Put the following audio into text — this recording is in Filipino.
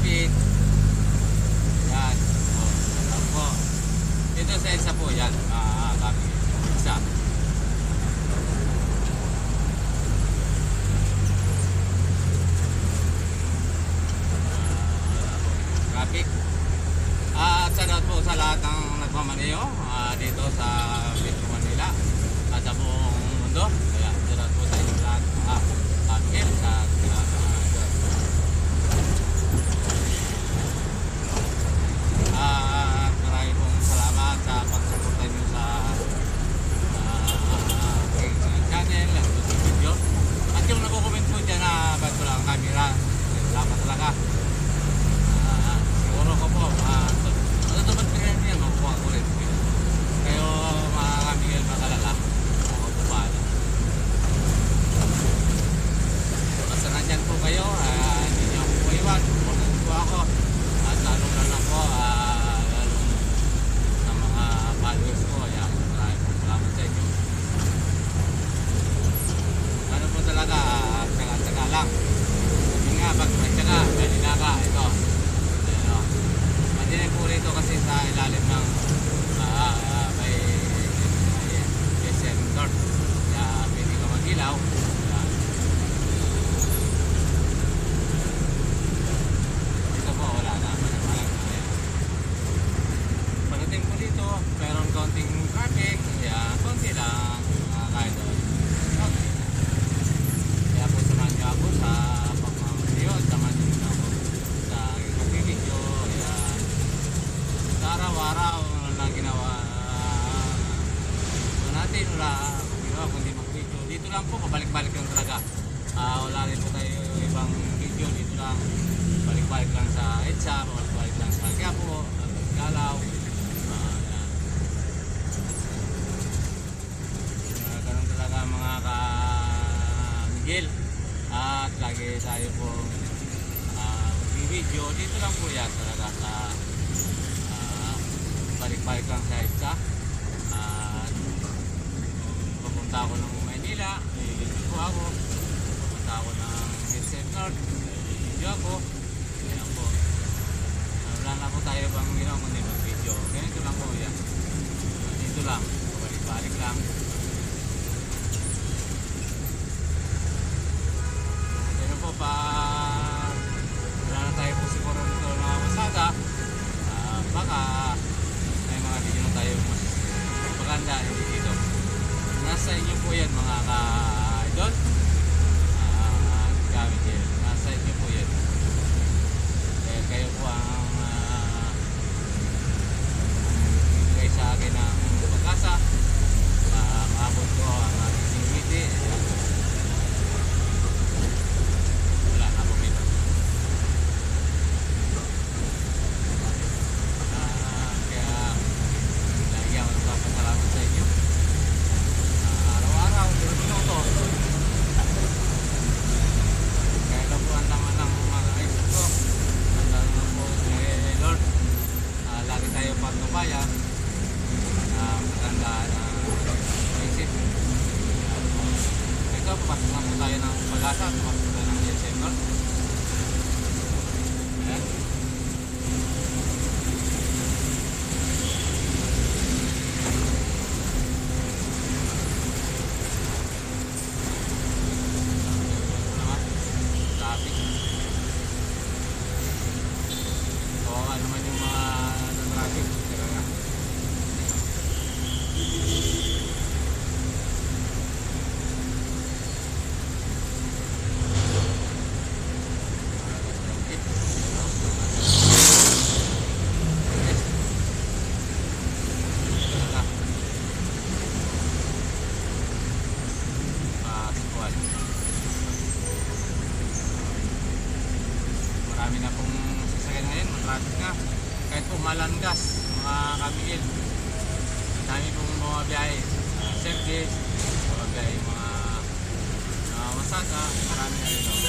traffic. Yan. Alam po. Dito sa isa po yan. Kami. Isa. Traffic. At shoutout po sa lahat ng nagmamaneho dito sa Metro Manila at sa buong mundo. Kaya shoutout po sa inyo lahat mga kapil sa marami pong salamat sa pagsuporta nyo sa aking channel at YouTube video. At yung nagko-comment po dyan na ba't wala ang camera, salamat talaga. Siguro ko po matutupad ko rin yan, makukuha ko rin kayo mga kamigil makalala ako po paano. Basta nandyan po kayo, hindi nyo ako po iwan, supportan po ako at lalong po lalong sa mga followers ko. Ayan, maraming po salamat sa inyo. Ano po talaga, tsaga-tsaga lang. Sabi nga, pag may tsaga, may ninaga, ito. Hindi po rito kasi sa ilalim ng may SM North kaya pwede ka mag-ilaw. Dito po wala na, malang pagdating po dito meron konting traffic, kaya konti lang kahit doon konti na. Kaya po samahan nyo ako sa pagmamayo, samahan nyo ako sa video. Araw-araw na ginawa natin, wala ginawa kundi mag-video. Dito lang po, pabalik-balik lang talaga. Wala rin po tayo ibang video. Dito lang, balik-balik lang sa EDSA, balik-balik lang sa Quiapo, Galaw. Ganun talaga mga ka-Miguel. At lagi tayo po video. Dito lang po yan talaga sa balik-balik lang sa EDSA. Papunta ako ng Maynila, video ko ako. Papunta ako ng SM North, video ako. Ayan po. Wala na po tayo bang ginawa kundi mag-video. Ganito lang po yan. Dito lang, balik-balik lang. Ganun po pa wala na tayo po siguro nito na masada. Baka hindi na tayo mas maganda dito. Nasa inyo po yan mga ka-idol. Gamit yan. Nasa inyo po yan. Kaya kayo po ang bigay sa akin ng pag-asa. Maabot ko ang aking singwiti. Wala na po ito. Salamat sa inyo. Araw-araw, minuto. Kaya na po ang laman ng mga isip ko. Ang laman po kay Lord. Lagi tayo pagnubayan. Maganda na isip. Ito, papasok na po tayo ng pag-asa. Papasok tayo ng December. Ayan. Naman yung mga traffic talaga. Marami na pong sasakyan ngayon, matraffic na. Kahit po malangas, mga kamigil. Dami pong mga biyahe. Service, mga biyahe, mga masaka, marami na rin.